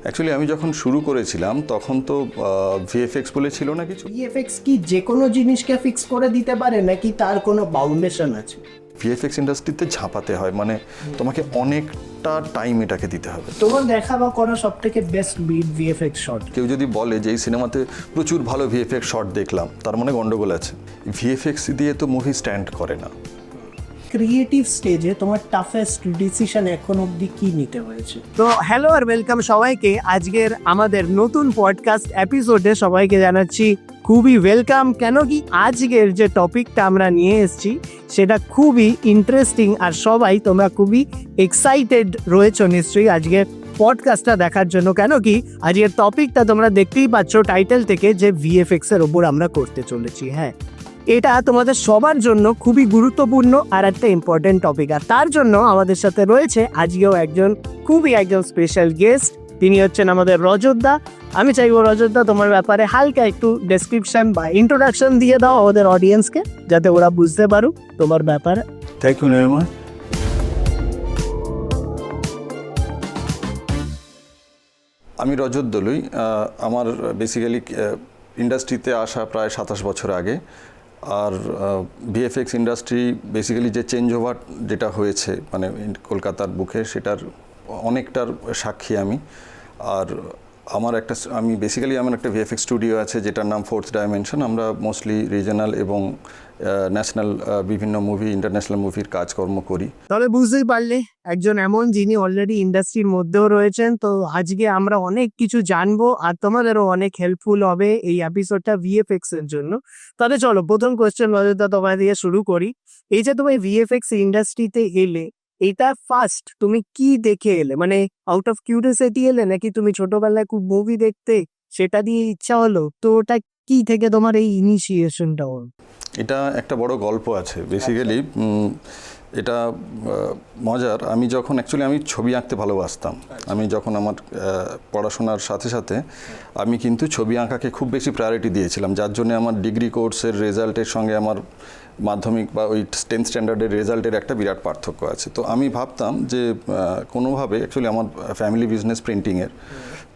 Actually আমি যখন শুরু করেছিলাম তখন তো ভিএফএক্স বলে ছিল না কিছু। ভিএফএক্স কি যে কোনো জিনিসকে ফিক্স করে দিতে পারে নাকি তার কোনো বাউন্ডেশন আছে? ভিএফএক্স ইন্ডাস্ট্রিতে ঝাঁপাতে হয়, মানে তোমাকে অনেকটা টাইম এটাকে দিতে হবে। তোমার দেখা বা করা সব থেকে বেস্ট ভিএফএক্স শট? কেউ যদি বলে যে এই সিনেমাতে প্রচুর ভালো ভিএফএক্স শট দেখলাম, তার মানে গন্ডগোল আছে। ভিএফএক্স দিয়ে তো মুভি স্ট্যান্ড করে না। ক্রিয়েটিভ স্টেজে তোমার টাফেস্ট ডিসিশন এখন অবধি কি নিতে হয়েছে? তো হ্যালো আর ওয়েলকাম সবাইকে আজকের আমাদের নতুন পডকাস্ট এপিসোডে সবাইকে জানাচ্ছি খুবই ওয়েলকাম। কেন কি আজকের যে টপিকটা আমরা নিয়ে এসেছি সেটা খুবই ইন্টারেস্টিং আর সবাই তোমরা খুবই এক্সাইটেড রয়েছো নিশ্চয়ই আজকের পডকাস্টটা দেখার জন্য। কেন কি আজকের টপিকটা তোমরা দেখতেই পাচ্ছ টাইটেল থেকে যে ভিএফএক্স এর ওপর আমরা করতে চলেছি। হ্যাঁ, এটা তোমাদের সবার জন্য খুবই গুরুত্বপূর্ণ আর একটা ইম্পর্টেন্ট টপিক। আর তার জন্য আমাদের সাথে রয়েছে আজকেও একজন স্পেশাল গেস্ট। তিনি হচ্ছেন আমাদের রজতদা। আমি চাইবো রজতদা তোমার ব্যাপারে হালকা একটু ডেসক্রিপশন বা ইন্ট্রোডাকশন দিয়ে দাও আমাদের অডিয়েন্সকে, যাতে ওরা বুঝতে পারুক তোমার ব্যাপারে। Thank you very much. আমি রজত দলুই। আমার বেসিক্যালি ইন্ডাস্ট্রিতে আসা প্রায় 27 বছর আগে। আর ভিএফএক্স ইন্ডাস্ট্রি বেসিক্যালি যে চেঞ্জ ওভার যেটা হয়েছে মানে কলকাতার বুকে, সেটার অনেকটার সাক্ষী আমি। আর আমার একটা ভিএফএক্স স্টুডিও আছে যেটার নাম ফোর্থ ডাইমেনশন। আমরা মোস্টলি রিজনাল এবং ন্যাশনাল বিভিন্ন মুভি, ইন্টারন্যাশনাল মুভির কাজকর্ম করি। তাহলে বুঝতেই পারলে একজন এমন যিনি অলরেডি ইন্ডাস্ট্রির মধ্যেও রয়েছেন। তো আজকে আমরা অনেক কিছু জানবো আর তোমাদেরও অনেক হেল্পফুল হবে এই এপিসোডটা ভিএফএক্স এর জন্য। তাহলে চলো প্রথম কোয়েশ্চেন রজতদা তোমার দিয়ে শুরু করি। এই যে তুমি ভিএফএক্স ইন্ডাস্ট্রিতে এলে, এটা ফার্স্ট তুমি কি দেখে এলে? মানে আউট অফ কিউরিওসিটি এলে নাকি তুমি ছোটবেলায় খুব মুভি দেখতে, সেটা দিয়ে ইচ্ছা হলো? তো ওটা কি থেকে তোমার এই ইনিশিয়েশনটা হলো? এটা একটা বড় গল্প আছে বেসিক্যালি। এটা মজার। আমি ছবি আঁকতে ভালোবাসতাম। আমি যখন আমার পড়াশোনার সাথে সাথে আমি কিন্তু ছবি আঁকাকে খুব বেশি প্রায়োরিটি দিয়েছিলাম, যার জন্য আমার ডিগ্রি কোর্সের রেজাল্টের সঙ্গে আমার মাধ্যমিক বা ওই 10th স্ট্যান্ডার্ডের রেজাল্টের একটা বিরাট পার্থক্য আছে। তো আমি ভাবতাম যে কোনোভাবে, অ্যাকচুয়ালি আমার ফ্যামিলি বিজনেস প্রিন্টিংয়ের,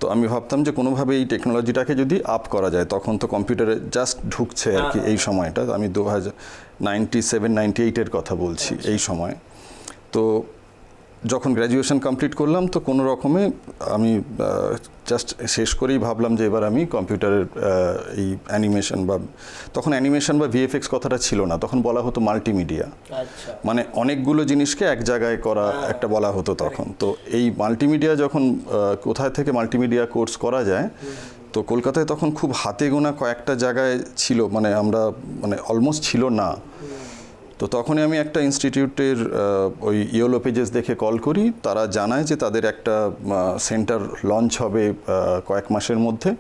তো আমি ভাবতাম যে কোনোভাবে এই টেকনোলজিটাকে যদি আপ করা যায়। তখন তো কম্পিউটারে জাস্ট ঢুকছে আর কি এই সময়টা। আমি 1997-98 কথা বলছি এই সময়। তো যখন গ্র্যাজুয়েশন কমপ্লিট করলাম তো কোনো রকমে আমি জাস্ট শেষ করেই ভাবলাম যে এবার আমি কম্পিউটারের এই অ্যানিমেশন বা ভিএফএক্স কথাটা ছিল না, তখন বলা হতো মাল্টিমিডিয়া। মানে অনেকগুলো জিনিসকে এক জায়গায় করা একটা বলা হতো তখন। তো এই মাল্টিমিডিয়া যখন কোথায় থেকে মাল্টিমিডিয়া কোর্স করা যায়, তো কলকাতায় তখন খুব হাতে গোনা কয়েকটা জায়গায় ছিল, মানে অলমোস্ট ছিল না। তো তখনই আমি একটা ইনস্টিটিউটের ওই ইয়েলো পেজেস দেখে কল করি। তারা জানায় যে তাদের একটা সেন্টার লঞ্চ হবে কয়েক মাসের মধ্যে,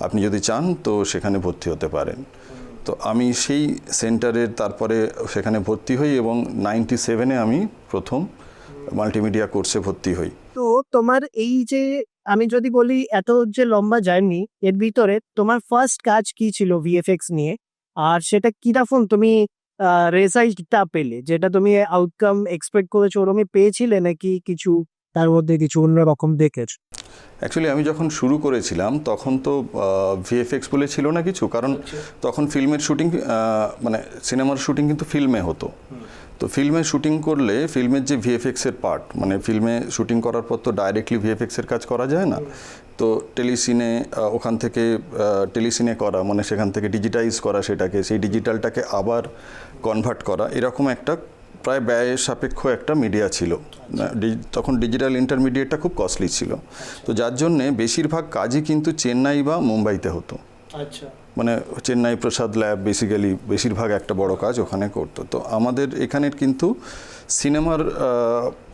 আপনি যদি চান তো সেখানে ভর্তি হতে পারেন। তো আমি সেই সেন্টারের তারপরে সেখানে ভর্তি হই এবং 97-এ আমি প্রথম মাল্টিমিডিয়া কোর্সে ভর্তি হই। তো তোমার এই যে, আমি যদি বলি এত যে লম্বা জার্নি, এর ভিতরে তোমার ফার্স্ট কাজ কি ছিল ভিএফএক্স নিয়ে? আর সেটা কিরকম তুমি রেজাল্টটা পেলে, যেটা তুমি আউটকাম এক্সপেক্ট করেছো ওরকমই পেয়েছিলে নাকি কিছু তার মধ্যে কিছু অন্যরকম দেখেছো? অ্যাকচুয়ালি আমি যখন শুরু করেছিলাম তখন তো ভিএফএক্স বলে ছিল না কিছু, কারণ তখন ফিল্মের শুটিং, মানে সিনেমার শুটিং কিন্তু ফিল্মে হতো। তো ফিল্মে শুটিং করলে ফিল্মের যে ভিএফএক্সের পার্ট, মানে ফিল্মে শুটিং করার পর তো ডাইরেক্টলি ভিএফএক্সের কাজ করা যায় না। তো টেলিসিনে, ওখান থেকে টেলিসিনে করা, মানে সেখান থেকে ডিজিটাইজ করা, সেটাকে সেই ডিজিটালটাকে আবার কনভার্ট করা, এরকম একটা প্রায় ব্যয় সাপেক্ষ একটা মিডিয়া ছিল। তখন ডিজিটাল ইন্টারমিডিয়েটটা খুব কস্টলি ছিল। তো যার জন্যে বেশিরভাগ কাজই কিন্তু চেন্নাই বা মুম্বাইতে হতো। মানে চেন্নাই প্রসাদ ল্যাব বেসিক্যালি বেশিরভাগ একটা বড় কাজ ওখানে করতো। তো আমাদের এখানের কিন্তু সিনেমার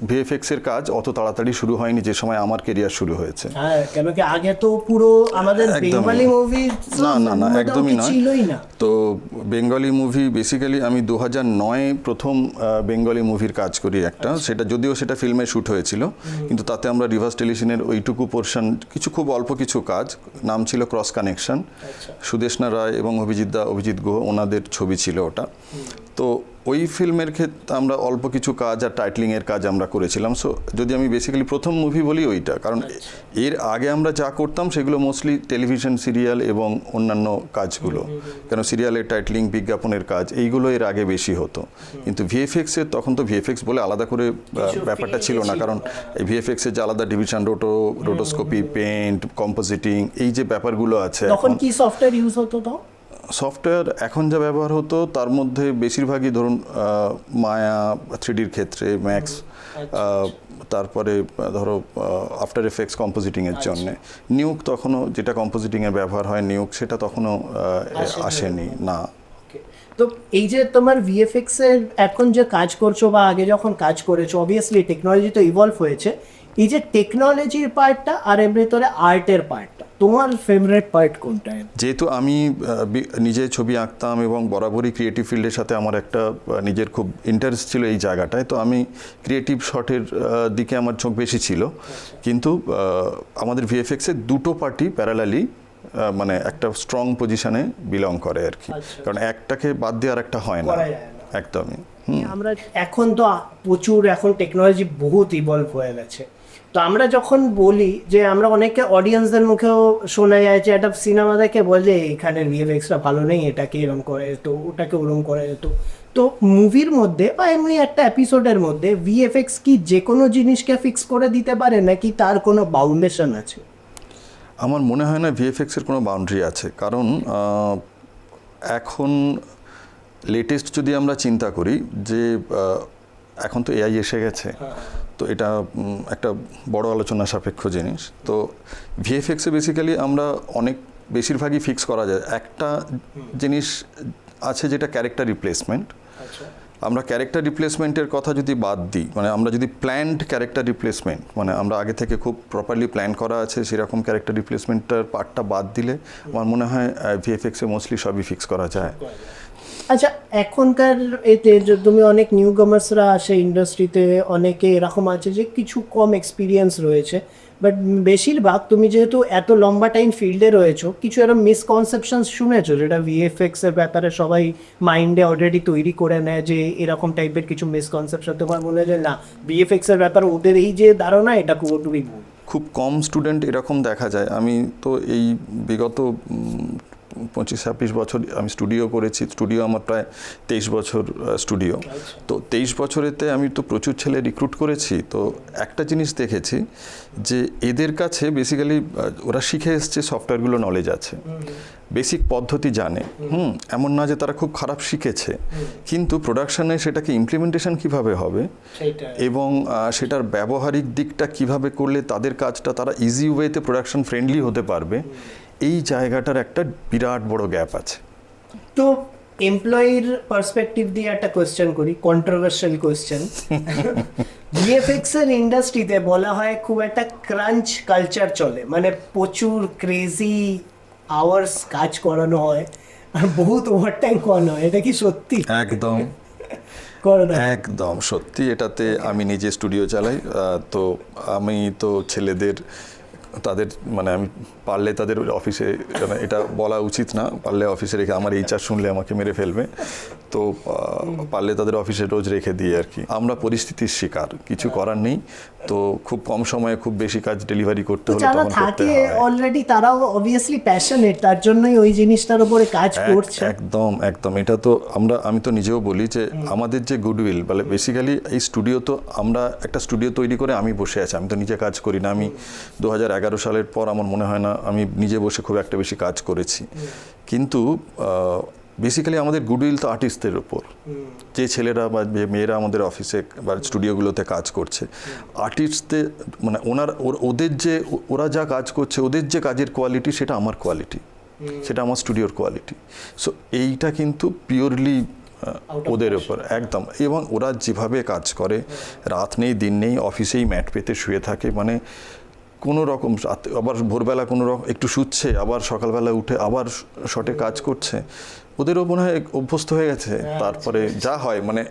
ভিএফএক্সের কাজ অত তাড়াতাড়ি শুরু হয়নি যে সময় আমার কেরিয়ার শুরু হয়েছে। হ্যাঁ, কেন কি আগে তো পুরো আমাদের বেঙ্গলি মুভি না একদমই নয়। ছিলই না। তো বেঙ্গলি মুভি বেসিক্যালি আমি 2009-এ প্রথম বেঙ্গলি মুভির কাজ করি একটা। সেটা যদিও সেটা ফিল্মে শ্যুট হয়েছিল, কিন্তু তাতে আমরা রিভার্স টেলিভিশনের ওইটুকু পোর্শন, খুব অল্প কিছু কাজ, নাম ছিল ক্রস কানেকশন। সুদেষ্ণা রায় এবং অভিজিৎ গুহ ওনাদের ছবি ছিল ওটা। তো ওই ফিল্মের ক্ষেত্রে আমরা অল্প কিছু কাজ আর টাইটলিংয়ের কাজ আমরা করেছিলাম। সো যদি আমি বেসিক্যালি প্রথম মুভি বলি ওইটা, কারণ এর আগে আমরা যা করতাম সেগুলো মোস্টলি টেলিভিশন সিরিয়াল এবং অন্যান্য কাজগুলো, কেন সিরিয়ালের টাইটলিং, বিজ্ঞাপনের কাজ এইগুলো এর আগে বেশি হতো। কিন্তু ভিএফএক্সের তখন তো ভিএফএক্স বলে আলাদা করে ব্যাপারটা ছিল না, কারণ এই ভিএফএক্সের যে আলাদা ডিভিশন, রোটোস্কোপি, পেন্ট, কম্পোজিটিং, এই যে ব্যাপারগুলো আছে, তখন কি সফটওয়্যার ইউজ হতো? তো সফটওয়্যার এখন যা ব্যবহার হতো তার মধ্যে বেশিরভাগই ধরুন মায়া 3Dর ক্ষেত্রে, ম্যাক্স, তারপরে ধরো আফটার এফেক্টস কম্পোজিটিংয়ের জন্য, নিউক তখনও যেটা কম্পোজিটিংয়ের ব্যবহার হয় নিউক, সেটা তখনও আসেনি না। তো এই যে তোমার ভিএফএক্স এর এখন যে কাজ করছো বা আগে যখন কাজ করেছো, অবভিয়াসলি টেকনোলজি তো ইভলভ হয়েছে, এই যে টেকনোলজির পার্টটা আর এর ভেতরে আর্টের পার্টটা, তোমার ফেভারিট পার্ট কোনটা? যেহেতু আমি নিজে ছবি আঁকতাম এবং বরাবরই ক্রিয়েটিভ ফিল্ডের সাথে আমার একটা নিজের খুব ইন্টারেস্ট ছিল এই জায়গাটায়, তো আমি ক্রিয়েটিভ শটের দিকে আমার চোখ বেশি ছিল। কিন্তু আমাদের ভিএফএক্সের দুটো পার্টি প্যারালালি মানে একটা স্ট্রং পজিশনে বিলং করে আর কি, কারণ একটাকে বাদ দিয়ে আর একটা হয় না একদমই। আমরা এখন তো প্রচুর, এখন টেকনোলজি বহুত ইভলভ হয়ে গেছে, তো আমরা যখন বলি যে আমরা অনেকে অডিয়েন্সদের মুখেও শোনা যায় যে একটা সিনেমা দেখে বলে এখানে ভিএফএক্সটা ভালো নেই, এটাকে এরকম করে তো ওটাকে ওরকম করে তো, তো মুভির মধ্যে বা এমনি একটা এপিসোডের মধ্যে ভিএফএক্স কি যে কোনো জিনিসকে ফিক্স করে দিতে পারে নাকি তার কোনো বাউন্ডেশন আছে? আমার মনে হয় না ভিএফএক্সের কোনো বাউন্ডারি আছে, কারণ এখন লেটেস্ট যদি আমরা চিন্তা করি যে এখন তো এআই এসে গেছে, তো এটা একটা বড় আলোচনা সাপেক্ষ জিনিস। তো ভিএফএক্সে বেসিক্যালি আমরা অনেক বেশিরভাগই ফিক্স করা যায়। একটা জিনিস আছে যেটা ক্যারেক্টার রিপ্লেসমেন্ট। আমরা ক্যারেক্টার রিপ্লেসমেন্টের কথা যদি বাদ দিই, মানে আমরা যদি প্ল্যান্ড ক্যারেক্টার রিপ্লেসমেন্ট, মানে আমরা আগে থেকে খুব প্রপারলি প্ল্যান করা আছে সেরকম ক্যারেক্টার রিপ্লেসমেন্টটার পার্টটা বাদ দিলে আমার মনে হয় ভিএফএক্সে মোস্টলি সবই ফিক্স করা যায়। আচ্ছা, এখনকার এতে তুমি অনেক নিউ কামার্সরা আসে ইন্ডাস্ট্রিতে, অনেকে এরকম আছে যে কিছু কম এক্সপিরিয়েন্স রয়েছে, বাট বেশিরভাগ তুমি যেহেতু এত লম্বা টাইম ফিল্ডে রয়েছো, কিছু এরকম মিসকনসেপশন শুনেছো যেটা ভিএফএক্স এর ব্যাপারে সবাই মাইন্ডে অলরেডি তৈরি করে নেয় যে এরকম টাইপের কিছু মিসকনসেপশন? তোমার মনে হয় যে না, ভিএফএক্স এর ব্যাপারে ওদের এই যে ধারণা এটা পুরোপুরি ভুল? খুব কম স্টুডেন্ট এরকম দেখা যায়। আমি তো এই বিগত 25-26 বছর আমি স্টুডিও করেছি, স্টুডিও আমার প্রায় 23 বছর স্টুডিও। তো 23 বছরেতে আমি তো প্রচুর ছেলে রিক্রুট করেছি। তো একটা জিনিস দেখেছি যে এদের কাছে বেসিক্যালি ওরা শিখে এসছে, সফটওয়্যারগুলো নলেজ আছে, বেসিক পদ্ধতি জানে, এমন না যে তারা খুব খারাপ শিখেছে, কিন্তু প্রোডাকশানে সেটাকে ইমপ্লিমেন্টেশন কিভাবে হবে এবং সেটার ব্যবহারিক দিকটা কিভাবে করলে তাদের কাজটা তারা ইজি ওয়েতে প্রোডাকশন ফ্রেন্ডলি হতে পারবে, এই জায়গাটার একটা বিরাট বড় গ্যাপ আছে। তো এমপ্লয়ির পার্সপেক্টিভ দিয়ে একটা কোয়েশ্চেন করি, কন্ট্রোভার্সিয়াল কোয়েশ্চেন। ভিএফএক্স এর ইন্ডাস্ট্রিতে বলা হয় খুব একটা ক্রাঞ্চ কালচার চলে, মানে প্রচুর ক্রেজি আওয়ার্স কাজ করানো হয় আর বহুত ওভারটাইম করানো হয়, এটা কি সত্যি? একদম একদম সত্যি। এটাতে আমি নিজে স্টুডিও চালাই, তো আমি তো ছেলেদের তাদের মানে আমি পারলে তাদের অফিসে, এটা বলা উচিত না, পারলে অফিসে রেখে, আমার এইচআর শুনলে আমাকে মেরে ফেলবে, তো পারলে তাদের অফিসে রোজ রেখে দিই আর কি। আমরা পরিস্থিতির শিকার, কিছু করার নেই। তো খুব কম সময়ে খুব বেশি কাজ ডেলিভারি করতে হলে যারা তখন করতে থাকে হয়। অলরেডি তারাও অবভিয়াসলি প্যাশনেট, তার জন্যই ওই জিনিসটার উপরে কাজ করছে। একদম একদম। এটা তো আমি তো নিজেও বলি যে আমাদের যে গুডউইল, বলে বেসিক্যালি এই স্টুডিও, তো আমরা একটা স্টুডিও তৈরি করে আমি বসে আছি, আমি তো নিজে কাজ করি না। আমি 2011 সালের পর আমার মনে হয় না আমি নিজে বসে খুব একটা বেশি কাজ করেছি, কিন্তু বেসিক্যালি আমাদের গুডউইল তো আর্টিস্টদের ওপর, যে ছেলেরা বা যে মেয়েরা আমাদের অফিসে বা স্টুডিওগুলোতে কাজ করছে, আর্টিস্টদের মানে ওদের যে ওরা যা কাজ করছে, ওদের যে কাজের কোয়ালিটি, সেটা আমার কোয়ালিটি, সেটা আমার স্টুডিওর কোয়ালিটি। সো এইটা কিন্তু পিওরলি ওদের ওপর একদম। এবং ওরা যেভাবে কাজ করে, রাত নেই দিন নেই, অফিসেই ম্যাট পেতে শুয়ে থাকে, মানে কোনো রকম, আবার ভোরবেলা কোনো রকম একটু শুচ্ছে, আবার সকালবেলা উঠে আবার শটে কাজ করছে, ওদেরও মনে হয় অভ্যস্ত হয়ে গেছে। তারপরে যা হয়, মানে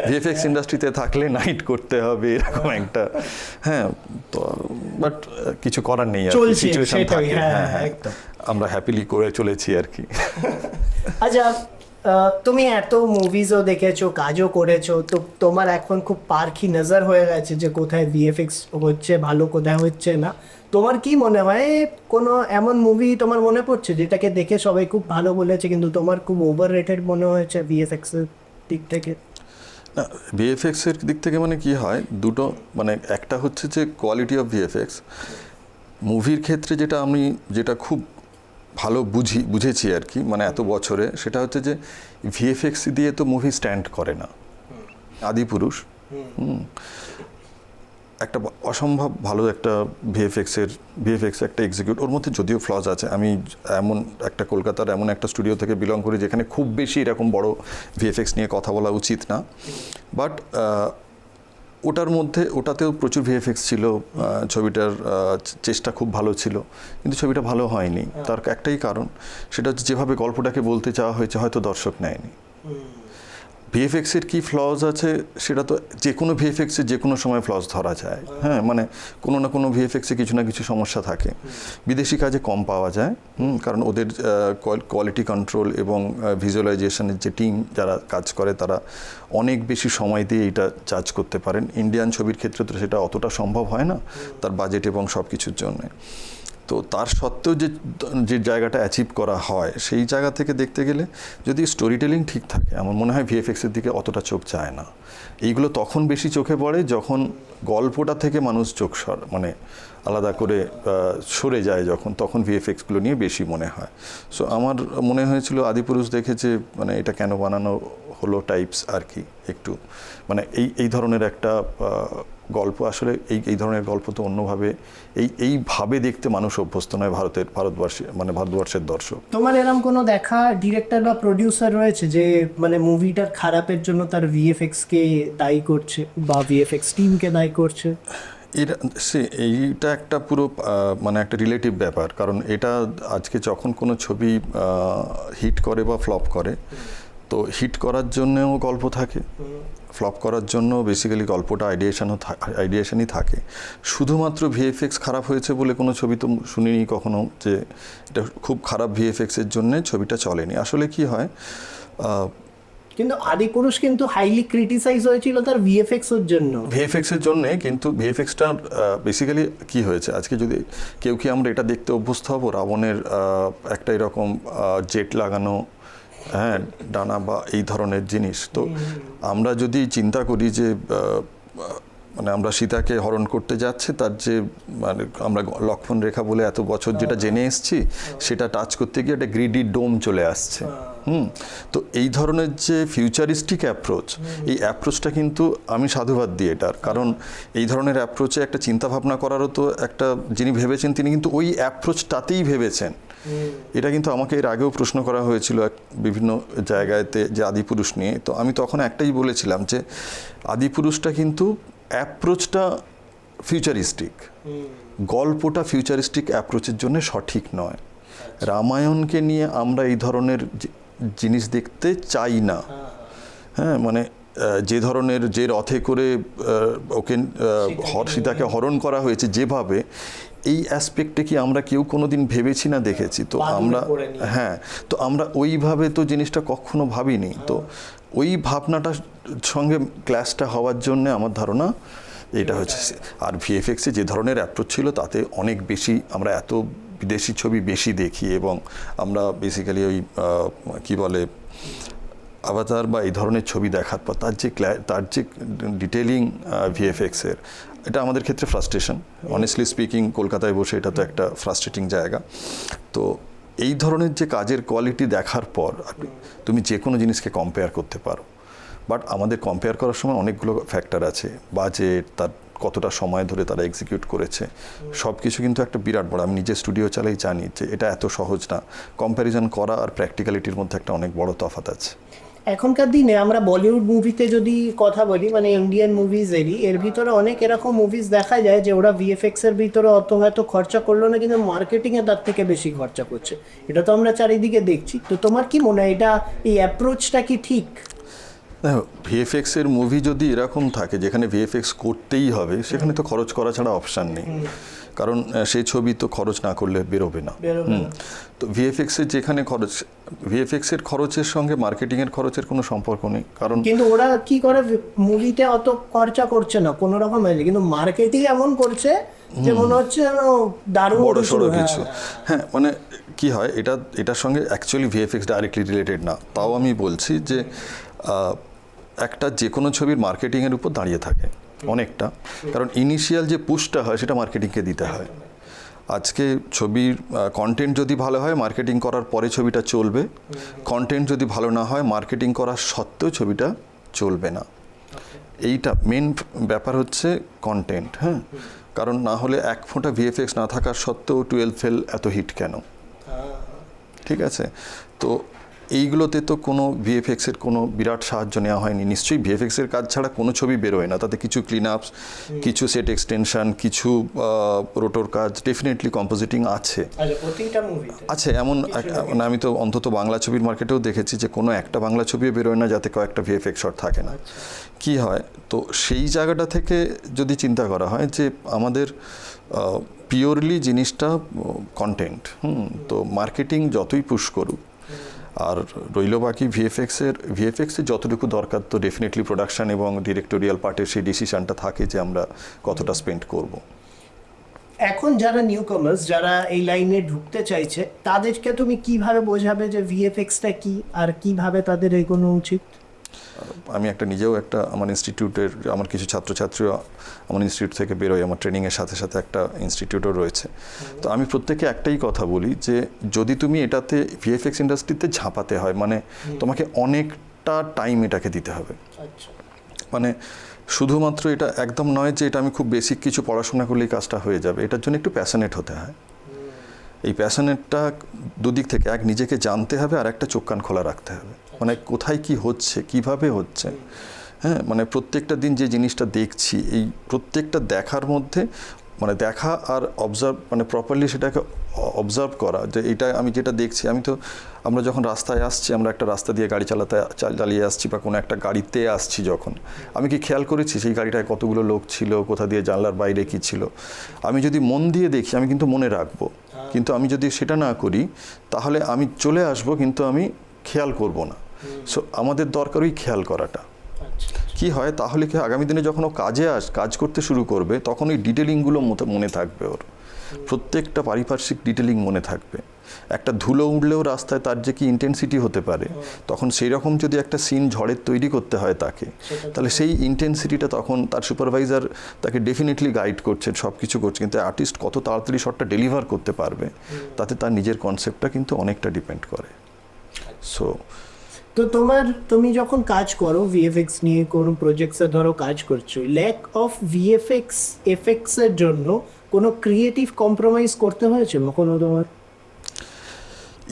ভিএফএক্স ইন্ডাস্ট্রিতে থাকলে নাইট করতে হবে এরকম একটা, হ্যাঁ, তো বাট কিছু করার নেই আর কি, সিচুয়েশন থাকে। হ্যাঁ, আমরা হ্যাপিলি করে চলেছি আর কি। আচ্ছা, তুমি এত মুভিজও দেখেছো, কাজও করেছো, তো তোমার এখন খুব পারখি নজর হয়ে গেছে যে কোথায় ভিএফএক্স হচ্ছে ভালো, কোথায় হচ্ছে না। তোমার কি মনে হয় কোনো এমন মুভি তোমার মনে পড়ছে যেটাকে দেখে সবাই খুব ভালো বলেছে কিন্তু তোমার খুব ওভার রেটেড মনে হয়েছে ভিএফএক্স এর দিক থেকে? না, ভিএফএক্স এর দিক থেকে মানে কি হয়, দুটো মানে একটা হচ্ছে যে কোয়ালিটি অফ ভিএফএক্স মুভির ক্ষেত্রে যেটা খুব ভালো বুঝেছি আর কি, মানে এত বছরে, সেটা হচ্ছে যে ভিএফএক্স দিয়ে তো মুভি স্ট্যান্ড করে না। আদিপুরুষ একটা অসম্ভব ভালো একটা ভিএফএক্স একটা এক্সিকিউট, ওর মধ্যে যদিও ফ্লজ আছে। আমি এমন একটা কলকাতার এমন একটা স্টুডিও থেকে বিলং করি যেখানে খুব বেশি এরকম বড় ভিএফএক্স নিয়ে কথা বলা উচিত না, বাট ওটাতেও প্রচুর ভিএফএক্স ছিল। ছবিটার চেষ্টা খুব ভালো ছিল, কিন্তু ছবিটা ভালো হয়নি। তার একটাই কারণ, সেটা হচ্ছে যেভাবে গল্পটাকে বলতে চাওয়া হয়েছে হয়তো দর্শক নেয়নি। ভিএফএক্সের কী ফ্লজ আছে সেটা তো যে কোনো ভিএফএক্সে যে কোনো সময় ফ্লজ ধরা যায়। হ্যাঁ, মানে কোনো না কোনো ভিএফএক্সে কিছু না কিছু সমস্যা থাকে। বিদেশি কাজে কম পাওয়া যায়, কারণ ওদের কোয়ালিটি কন্ট্রোল এবং ভিজুয়ালাইজেশনের যে টিম যারা কাজ করে তারা অনেক বেশি সময় দিয়ে এটা জাজ করতে পারেন। ইন্ডিয়ান ছবির ক্ষেত্রে তো সেটা অতটা সম্ভব হয় না, তার বাজেট এবং সব কিছুর জন্যে। তো তার সত্ত্বেও যে জায়গাটা অ্যাচিভ করা হয়, সেই জায়গা থেকে দেখতে গেলে যদি স্টোরি টেলিং ঠিক থাকে, আমার মনে হয় ভিএফএক্সের দিকে অতটা চোখ যায় না। এইগুলো তখন বেশি চোখে পড়ে যখন গল্পটা থেকে মানুষ চোখ মানে আলাদা করে সরে যায়, তখন ভিএফএক্সগুলো নিয়ে বেশি মনে হয়। সো আমার মনে হয়েছিল আদিপুরুষ দেখে যে মানে এটা কেন বানানো হলো টাইপস আর কি, একটু মানে এই ধরনের একটা গল্প, আসলে এই ধরনের গল্প তো অন্যভাবে এইভাবে দেখতে মানুষ অভ্যস্ত নয় ভারতবর্ষের দর্শক। তোমার এরকম কোনো দেখা ডিরেক্টর বা প্রডিউসার রয়েছে যে মানে মুভিটার খারাপের জন্য তার ভিএফএক্স কে দায়ী করছে বা ভিএফএক্স টিমকে দায়ী করছে? এইটা একটা পুরো মানে একটা রিলেটিভ ব্যাপার, কারণ এটা আজকে যখন কোনো ছবি হিট করে বা ফ্লপ করে, তো হিট করার জন্যও গল্প থাকে, ফ্লপ করার জন্য বেসিক্যালি গল্পটা আইডিয়েশনই থাকে। শুধুমাত্র ভিএফএক্স খারাপ হয়েছে বলে কোনো ছবি তো শুনিনি কখনো যে এটা খুব খারাপ ভিএফএক্সের জন্য ছবিটা চলেনি। আসলে কি হয়, কিন্তু আদিপুরুষ কিন্তু হাইলি ক্রিটিসাইজ হয়েছিল তার ভিএফএক্সের জন্য, কিন্তু ভিএফএক্সটা বেসিক্যালি কি হয়েছে, আজকে যদি কেউ কি আমরা এটা দেখতে অভ্যস্ত হব, রাবণের একটা এরকম জেট লাগানো, হ্যাঁ, ডানা বা এই ধরনের জিনিস, তো আমরা যদি চিন্তা করি যে মানে আমরা সীতাকে হরণ করতে যাচ্ছে, তার যে মানে আমরা লক্ষ্মণ রেখা বলে এত বছর যেটা জেনে এসেছি, সেটা টাচ করতে গিয়ে একটা গ্রিডি ডোম চলে আসছে। তো এই ধরনের যে ফিউচারিস্টিক অ্যাপ্রোচ, এই অ্যাপ্রোচটা কিন্তু আমি সাধুবাদ দিই এটার, কারণ এই ধরনের অ্যাপ্রোচে একটা চিন্তা ভাবনা করারও তো একটা, যিনি ভেবেছেন তিনি কিন্তু ওই অ্যাপ্রোচটাতেই ভেবেছেন। এটা কিন্তু আমাকে এর আগেও প্রশ্ন করা হয়েছিল বিভিন্ন জায়গাতে যে আদিপুরুষ নিয়ে, তো আমি তখন একটাই বলেছিলাম যে আদিপুরুষটা কিন্তু অ্যাপ্রোচটা ফিউচারিস্টিক, গল্পটা ফিউচারিস্টিক অ্যাপ্রোচের জন্য সঠিক নয়। রামায়ণকে নিয়ে আমরা এই ধরনের জিনিস দেখতে চাই না। হ্যাঁ, মানে যে রথে করে ওকে সীতাকে হরণ করা হয়েছে যেভাবে, এই অ্যাসপেক্টে কি আমরা কেউ কোনোদিন ভেবেছি না দেখেছি? তো আমরা ওইভাবে তো জিনিসটা কখনো ভাবিনি। তো ওই ভাবনাটার সঙ্গে ক্ল্যাশটা হওয়ার জন্য আমার ধারণা এটা হচ্ছে। আর ভিএফএক্সে যে ধরনের অ্যাপ্রোচ ছিল তাতে অনেক বেশি আমরা এত বিদেশি ছবি বেশি দেখি, এবং আমরা বেসিক্যালি ওই কি বলে আভাতার বা এই ধরনের ছবি দেখার পর তার যে ডিটেলিং ভিএফএক্সের, এটা আমাদের ক্ষেত্রে ফ্রাস্ট্রেশন। অনেস্টলি স্পিকিং, কলকাতায় বসে এটা তো একটা ফ্রাস্ট্রেটিং জায়গা। তো এই ধরনের যে কাজের কোয়ালিটি দেখার পর তুমি যে কোনো জিনিসকে কম্পেয়ার করতে পারো, বাট আমাদের কম্পেয়ার করার সময় অনেকগুলো ফ্যাক্টর আছে, বাজেট, তার কতটা সময় ধরে তারা এক্সিকিউট করেছে, সব কিছু কিন্তু একটা বিরাট বড়। আমি নিজে স্টুডিও চালাই জানি যে এটা এত সহজ না। কম্প্যারিজন করা আর প্র্যাকটিক্যালিটির মধ্যে একটা অনেক বড় তফাৎ আছে। এখনকার দিনে আমরা বলিউড মুভিতে যদি কথা বলি, মানে ইন্ডিয়ান মুভিজেরই, এর ভিতরে অনেক এরকম মুভিজ দেখা যায় যে ওরা ভিএফএক্স এর ভিতরে অত হয়তো খরচা করলো না, কিন্তু মার্কেটিংয়ে তার থেকে বেশি খরচা করছে। এটা তো আমরা চারিদিকে দেখছি। তো তোমার কি মনে হয় এটা, এই অ্যাপ্রোচটা কি ঠিক? দেখো, ভিএফএক্সের মুভি যদি এরকম থাকে যেখানে ভিএফএক্স করতেই হবে, সেখানে তো খরচ করা ছাড়া অপশান নেই। কারণ সেই ছবি তো খরচ না করলে বেরোবে না। তো ভিএফএক্সের যেখানে খরচ, ভিএফএক্সের খরচের সঙ্গে মার্কেটিংয়ের খরচের কোনো সম্পর্ক নেই, কারণ কিন্তু ওরা কি করে মুভিতে অত খরচা করছে না কোনো রকম, কিন্তু মার্কেটিং এমন করছে যে মনে হচ্ছে যেন দারুণ বড় সড়ো কিছু। কিছু। হ্যাঁ, মানে কি হয়, এটার সঙ্গে অ্যাকচুয়ালি ভিএফএক্স ডাইরেক্টলি রিলেটেড না, তাও আমি বলছি যে একটা যে কোনো ছবির মার্কেটিংয়ের উপর দাঁড়িয়ে থাকে অনেকটা, কারণ ইনিশিয়াল যে পুশটা হয় সেটা মার্কেটিংকে দিতে হয়। আজকে ছবির কন্টেন্ট যদি ভালো হয়, মার্কেটিং করার পরে ছবিটা চলবে। কন্টেন্ট যদি ভালো না হয়, মার্কেটিং করার সত্ত্বেও ছবিটা চলবে না। এইটা মেন ব্যাপার হচ্ছে কন্টেন্ট। হ্যাঁ, কারণ না হলে এক ফোঁটা ভিএফএক্স না থাকার সত্ত্বেও 12 ফেল এত হিট কেন? ঠিক আছে, তো এইগুলোতে তো কোনো ভিএফএক্সের কোনো বিরাট সাহায্য নেওয়া হয়নি। নিশ্চয়ই ভিএফএক্সের কাজ ছাড়া কোনো ছবি বেরোয় না, তাতে কিছু ক্লিন আপস, কিছু সেট এক্সটেনশন, কিছু রোটোর কাজ, ডেফিনেটলি কম্পোজিটিং আছে। আছে এমন মানে আমি তো অন্তত বাংলা ছবির মার্কেটেও দেখেছি যে কোনো একটা বাংলা ছবিও বেরোয় না যাতে কয়েকটা ভিএফএক্স শট থাকে না। কি হয়, তো সেই জায়গাটা থেকে যদি চিন্তা করা হয় যে আমাদের পিওরলি জিনিসটা কন্টেন্ট, তো মার্কেটিং যতই পুশ করুক, আর রইল বাকি ভিএফএক্সের যতটুকু দরকার, তো ডেফিনেটলি প্রোডাকশন এবং ডিরেক্টোরিয়াল পার্টের সেই ডিসিশনটা থাকে যে আমরা কতটা স্পেন্ড করব। এখন যারা নিউ কামার্স, যারা এই লাইনে ঢুকতে চাইছে, তাদেরকে তুমি কিভাবে বোঝাবে যে ভিএফএক্সটা কি আর কিভাবে তাদের এগোনো উচিত? আমি নিজেও আমার ইনস্টিটিউটের আমার কিছু ছাত্রছাত্রীরা আমার ইনস্টিটিউট থেকে বেরোয়, আমার ট্রেনিংয়ের সাথে সাথে একটা ইনস্টিটিউটও রয়েছে। তো আমি প্রত্যেকে একটাই কথা বলি যে যদি তুমি এটাতে ভিএফএক্স ইন্ডাস্ট্রিতে ঝাঁপাতে হয়, মানে তোমাকে অনেকটা টাইম এটাকে দিতে হবে। মানে শুধুমাত্র এটা একদম নয় যে এটা আমি খুব বেসিক কিছু পড়াশোনা করলেই কাজটা হয়ে যাবে, এটার জন্য একটু প্যাশনেট হতে হয়। এই প্যাশনেটটা দুদিক থেকে, এক নিজেকে জানতে হবে আর একটা চোখ কান খোলা রাখতে হবে, মানে কোথায় কি হচ্ছে, কিভাবে হচ্ছে। হ্যাঁ, মানে প্রত্যেকটা দিন যে জিনিসটা দেখছি, এই প্রত্যেকটা দেখার মধ্যে মানে দেখা আর অবজার্ভ, মানে প্রপারলি সেটাকে অবজার্ভ করা যে এটা আমি যেটা দেখছি, আমরা যখন রাস্তায় আসছি, আমরা একটা রাস্তা দিয়ে গাড়ি চালিয়ে আসছি বা কোনো একটা গাড়িতে আসছি, যখন আমি কি খেয়াল করেছি সেই গাড়িটায় কতগুলো লোক ছিল, কোথা দিয়ে জানলার বাইরে কী ছিল। আমি যদি মন দিয়ে দেখি আমি কিন্তু মনে রাখবো, কিন্তু আমি যদি সেটা না করি তাহলে আমি চলে আসবো কিন্তু আমি খেয়াল করব না। সো আমাদের দরকার ওই খেয়াল করাটা। কি হয় তাহলে কি আগামী দিনে যখন ও কাজ করতে শুরু করবে, তখন ওই ডিটেলিংগুলো মনে থাকবে, ওর প্রত্যেকটা পারিপার্শ্বিক ডিটেলিং মনে থাকবে। একটা ধুলো উঠলেও রাস্তায় তার যে কি ইন্টেন্সিটি হতে পারে, তখন সেই রকম যদি একটা সিন ঝড়ের তৈরি করতে হয় তাকে, তাহলে সেই ইন্টেন্সিটিটা তখন তার সুপারভাইজার তাকে ডেফিনেটলি গাইড করছে, সব কিছু করছে, কিন্তু আর্টিস্ট কত তাড়াতাড়ি শটটা ডেলিভার করতে পারবে তাতে তার নিজের কনসেপ্টটা কিন্তু অনেকটা ডিপেন্ড করে। সো তো তুমি যখন কাজ করো ভিএফএক্স নিয়ে, কোনো প্রজেক্টসে ধরো কাজ করছো, ল্যাক অফ ভিএফএক্স এফেক্টসের জন্য কোনো ক্রিয়েটিভ কম্প্রোমাইজ করতে হয়েছে কোনো তোমার?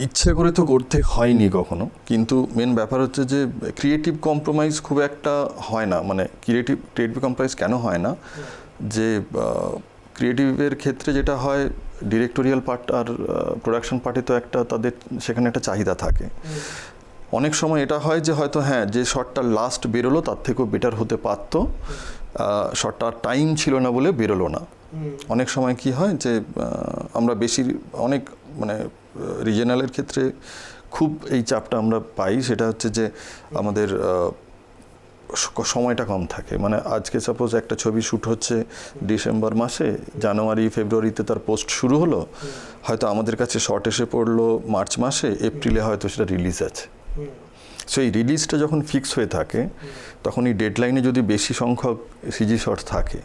ইচ্ছে করে তো করতে হয়নি কখনো, কিন্তু মেন ব্যাপার হচ্ছে যে ক্রিয়েটিভ কম্প্রোমাইজ খুব একটা হয় না। মানে ক্রিয়েটিভ কম্প্রোমাইজ কেন হয় না, যে ক্রিয়েটিভের ক্ষেত্রে যেটা হয়, ডিরেক্টোরিয়াল পার্ট আর প্রোডাকশন পার্টে তো তাদের সেখানে একটা চাহিদা থাকে। অনেক সময় এটা হয় যে হয়তো হ্যাঁ, যে শটটা লাস্ট বেরোলো তার থেকেও বেটার হতে পারত, শটটার টাইম ছিল না বলে বেরোলো না। অনেক সময় কি হয় যে আমরা অনেক মানে রিজনালের ক্ষেত্রে খুব এই চাপটা আমরা পাই, সেটা হচ্ছে যে আমাদের সময়টা কম থাকে। মানে আজকে সাপোজ একটা ছবি শ্যুট হচ্ছে ডিসেম্বর মাসে, জানুয়ারি ফেব্রুয়ারিতে তার পোস্ট শুরু হলো, হয়তো আমাদের কাছে শর্ট এসে পড়লো মার্চ মাসে, এপ্রিলে হয়তো সেটা রিলিজ আছে। সো এই রিলিজটা যখন ফিক্স হয়ে থাকে, তখন এই ডেডলাইনে যদি বেশি সংখ্যক সিজি শট থাকে,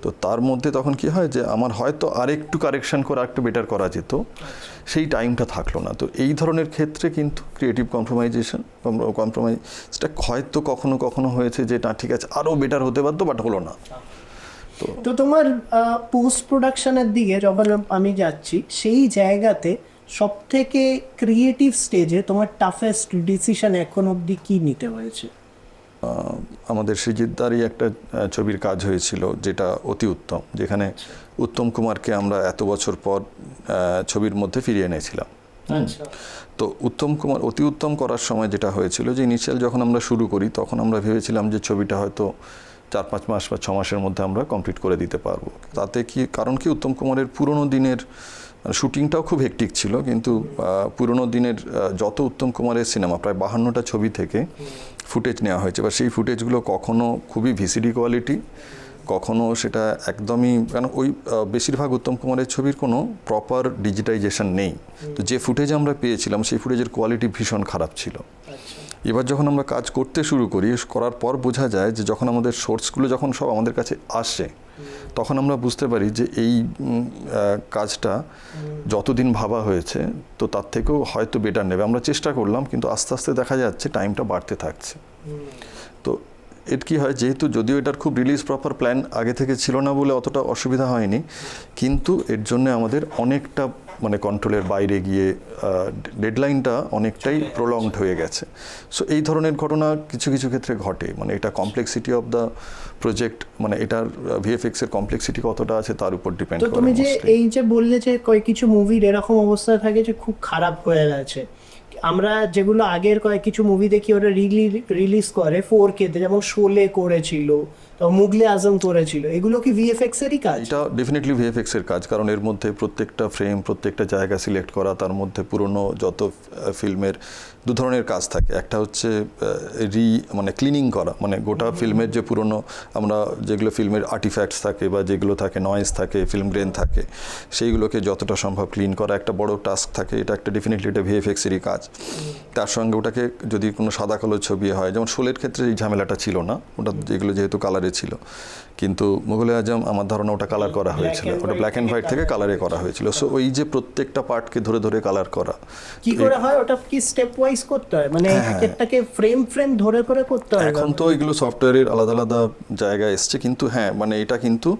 তো তার মধ্যে তখন কি হয় যে আমার হয়তো আরেকটু কারেকশন করে আরেকটু বেটার করা যেত, সেই টাইমটা থাকলো না। তো এই ধরনের ক্ষেত্রে কিন্তু ক্রিয়েটিভ কম্প্রোমাইজটা হয়তো কখনো কখনো হয়েছে যে না ঠিক আছে আরও বেটার হতে পারতো, বাট হলো না। তো তোমার পোস্ট প্রোডাকশনের দিকে যখন আমি যাচ্ছি, সেই জায়গাতে সব থেকে ক্রিয়েটিভ স্টেজে তোমার টাফেস্ট ডিসিশন এখন অবধি কি নিতে হয়েছে? আমাদের সৃজিতদারই একটা ছবির কাজ হয়েছিল যেটা অতি উত্তম, যেখানে উত্তম কুমারকে আমরা এত বছর পর ছবির মধ্যে ফিরিয়ে এনেছিলাম। তো অতি উত্তম করার সময় যেটা হয়েছিল যে ইনিশিয়াল যখন আমরা শুরু করি, তখন আমরা ভেবেছিলাম যে ছবিটা হয়তো 4-5 মাস বা 6 মাসের মধ্যে আমরা কমপ্লিট করে দিতে পারবো। তাতে কি কারণ কি উত্তম কুমারের পুরনো দিনের শুটিংটাও খুব হেক্টিক ছিল, কিন্তু পুরনো দিনের যত উত্তম কুমারের সিনেমা প্রায় 52টা ছবি থেকে ফুটেজ নেওয়া হয়েছে, বা সেই ফুটেজগুলো কখনো খুবই ভিসিডি কোয়ালিটি, কখনো সেটা একদমই, কারণ ওই বেশিরভাগ উত্তম কুমারের ছবির কোনো প্রপার ডিজিটাইজেশন নেই। তো যে ফুটেজ আমরা পেয়েছিলাম সেই ফুটেজের কোয়ালিটি ভীষণ খারাপ ছিল। এবার যখন আমরা কাজ করতে শুরু করি, করার পর বোঝা যায় যে যখন আমাদের সোর্সগুলো যখন সব আমাদের কাছে আসে, তখন আমরা বুঝতে পারি যে এই কাজটা যতদিন ভাবা হয়েছে তো তার থেকেও হয়তো বেটার নেবে। আমরা চেষ্টা করলাম, কিন্তু আস্তে আস্তে দেখা যাচ্ছে টাইমটা বাড়তে থাকছে। তো এর কী হয়, যেহেতু যদিও এটার খুব রিলিজ প্রপার প্ল্যান আগে থেকে ছিল না বলে অতটা অসুবিধা হয়নি, কিন্তু এর জন্য আমাদের অনেকটা মানে কন্ট্রোলের বাইরে গিয়ে ডেডলাইনটা অনেকটাই প্রলংড হয়ে গেছে। সো এই ধরনের ঘটনা কিছু কিছু ক্ষেত্রে ঘটে। মানে এটা কমপ্লেক্সিটি অফ দ্য প্রজেক্ট, মানে এটার ভিএফএক্স এর কমপ্লেক্সিটি কতটা আছে তার উপর ডিপেন্ড করে। তো তুমি যে এই যে বললে যে কিছু মুভির এরকম অবস্থা থাকে যে খুব খারাপ হয়ে গেছে, আমরা যেগুলো আগের কিছু মুভি দেখি ওরা রিলিজ করে 4K তে, যেমন শোলে করেছিল, তো মুগলে আজম করেছিল, এগুলো কি ভিএফএক্স এরই কাজ? এটা ডেফিনেটলি ভিএফএক্স এর কাজ, কারণ এর মধ্যে প্রত্যেকটা ফ্রেম, প্রত্যেকটা জায়গা সিলেক্ট করা, তার মধ্যে পুরনো যত ফিল্মের দু ধরনের কাজ থাকে। একটা হচ্ছে মানে ক্লিনিং করা, মানে গোটা ফিল্মের যে পুরনো আমরা যেগুলো ফিল্মের আর্টিফ্যাক্টস থাকে বা যেগুলো থাকে নয়েজ থাকে, ফিল্ম গ্রেন থাকে, সেইগুলোকে যতটা সম্ভব ক্লিন করা একটা বড় টাস্ক থাকে। এটা একটা ডেফিনেটলি এটা ভিএফএক্স এরই কাজ। তার সঙ্গে ওটাকে যদি কোনো সাদা কালো ছবি হয়, যেমন শোলের ক্ষেত্রে এই ঝামেলাটা ছিল না, ওটা যেগুলো যেহেতু কালারে ছিল, কিন্তু মুঘলে আজম আমার ধারণা ওটা কালার করা হয়েছিল, ওটা ব্ল্যাক অ্যান্ড হোয়াইট থেকে কালারে করা হয়েছিল। সো ওই যে প্রত্যেকটা পার্টকে ধরে ধরে কালার করা, কি করে হয় ওটা কি স্টেপ ওয়াইজ করতে হয়, মানে একটাকে ফ্রেম ধরে করে করতে হয়? এখন তো এগুলো সফটওয়্যারের আলাদা আলাদা জায়গায় এসছে, কিন্তু হ্যাঁ মানে এটা কিন্তু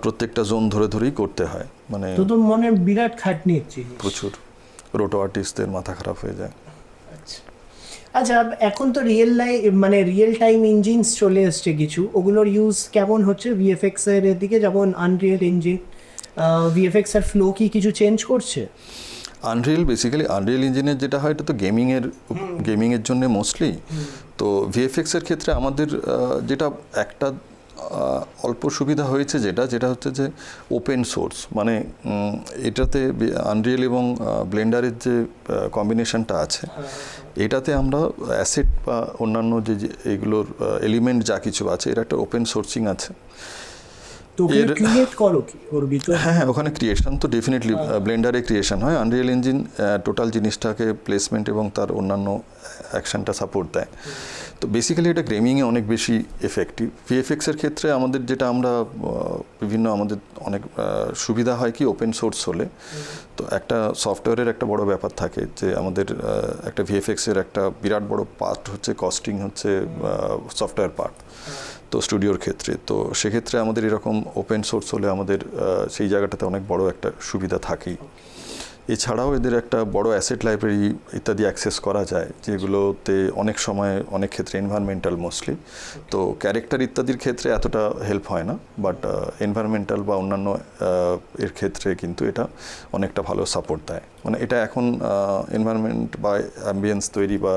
প্রত্যেকটা জোন ধরে ধরেই করতে হয়। মানে তো মনে বিরাট খাটনি, প্রচুর রোটো আর্টিস্টদের মাথা খারাপ হয়ে যায়। আচ্ছা, এখন তো রিয়েল টাইম ইঞ্জিনস চলে এসছে কিছু, ওগুলোর ইউজ কেমন হচ্ছে ভিএফএক্স এর দিকে? যেমন আনরিয়েল ইঞ্জিন, ভিএফএক্স এর ফ্লো কি কিছু চেঞ্জ করছে? বেসিক্যালি আনরিয়েল ইঞ্জিনের যেটা হয় এটা তো গেমিংয়ের জন্য মোস্টলি। তো ভিএফএক্স এর ক্ষেত্রে আমাদের যেটা একটা অল্প সুবিধা হয়েছে, যেটা হচ্ছে যে ওপেন সোর্স, মানে এটাতে আনরিয়েল এবং ব্লেন্ডারের যে কম্বিনেশনটা আছে, এটাতে আমরা অ্যাসেট বা অন্যান্য যে এগুলোর এলিমেন্ট যা কিছু আছে এর একটা ওপেন সোর্সিং আছে। হ্যাঁ, ওখানে ক্রিয়েশন তো ডেফিনেটলি ব্লেন্ডারে ক্রিয়েশন হয়। আনরিয়েল ইঞ্জিন টোটাল জিনিসটাকে প্লেসমেন্ট এবং তার অন্যান্য অ্যাকশনটা সাপোর্ট দেয়। তো বেসিক্যালি এটা গেমিংয়ে অনেক বেশি এফেক্টিভ। ভিএফএক্সের ক্ষেত্রে আমাদের যেটা আমরা আমাদের অনেক সুবিধা হয় কি ওপেন সোর্স হলে, তো একটা সফটওয়্যারের একটা বড় ব্যাপার থাকে যে আমাদের একটা ভিএফএক্সের একটা বিরাট বড় পার্ট হচ্ছে কস্টিং, হচ্ছে সফটওয়্যার পার্ট, তো স্টুডিওর ক্ষেত্রে। তো সেক্ষেত্রে আমাদের এরকম ওপেন সোর্স হলে আমাদের সেই জায়গাটাতে অনেক বড় একটা সুবিধা থাকেই। এছাড়াও এদের একটা বড় অ্যাসেট লাইব্রেরি ইত্যাদি অ্যাক্সেস করা যায়, যেগুলোতে অনেক সময় অনেক ক্ষেত্রে এনভায়রনমেন্টাল মোস্টলি, তো ক্যারেক্টার ইত্যাদির ক্ষেত্রে এতটা হেল্প হয় না, বাট এনভায়রনমেন্টাল বা অন্যান্য এর ক্ষেত্রে কিন্তু এটা অনেকটা ভালো সাপোর্ট দেয়। মানে এটা এখন এনভায়রনমেন্ট বা অ্যাম্বিয়েন্স তৈরি বা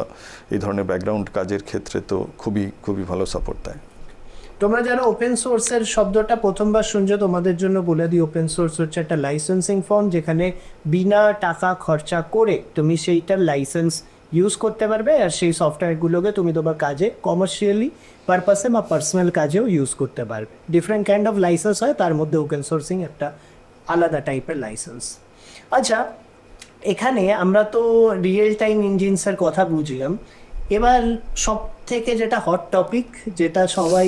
এই ধরনের ব্যাকগ্রাউন্ড কাজের ক্ষেত্রে তো খুবই খুবই ভালো সাপোর্ট দেয়। তোমরা যারা ওপেন সোর্সের শব্দটা প্রথমবার শুনছো, তোমাদের জন্য বলে দিই, ওপেন সোর্স হচ্ছে একটা লাইসেন্সিং ফর্ম, যেখানে বিনা টাকা খরচা করে তুমি সেইটার লাইসেন্স ইউজ করতে পারবে, আর সেই সফটওয়্যারগুলোকে তুমি তোমার কাজে কমার্শিয়ালি পারপাসে বা পার্সোনাল কাজেও ইউজ করতে পারবে। ডিফারেন্ট কাইন্ড অফ লাইসেন্স হয়, তার মধ্যে ওপেন সোর্সিং একটা আলাদা টাইপের লাইসেন্স। আচ্ছা, এখানে আমরা তো রিয়েল টাইম ইঞ্জিনসের কথা বুঝলাম, এবার সব থেকে যেটা হট টপিক, যেটা সবাই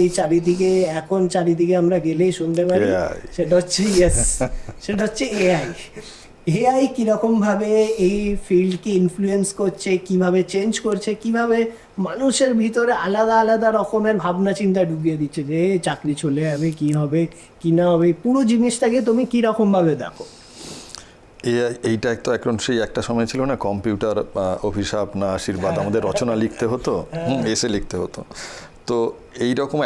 চারিদিকে আমরা গেলেই শুনতে পারি, সেটা হচ্ছে এআই কিরকম ভাবে এই ফিল্ডকে ইনফ্লুয়েন্স করছে, কিভাবে চেঞ্জ করছে, কিভাবে মানুষের ভিতরে আলাদা আলাদা রকমের ভাবনা চিন্তা ঢুকিয়ে দিচ্ছে যে চাকরি চলে যাবে, কি হবে কি না হবে, পুরো জিনিসটাকে তুমি কিরকম ভাবে দেখো? এইটা তো এখন সেই একটা সময় ছিল না, কম্পিউটার অভিশাপ না আশীর্বাদ, আমাদের রচনা লিখতে হতো, এসে লিখতে হতো। তো এইরকম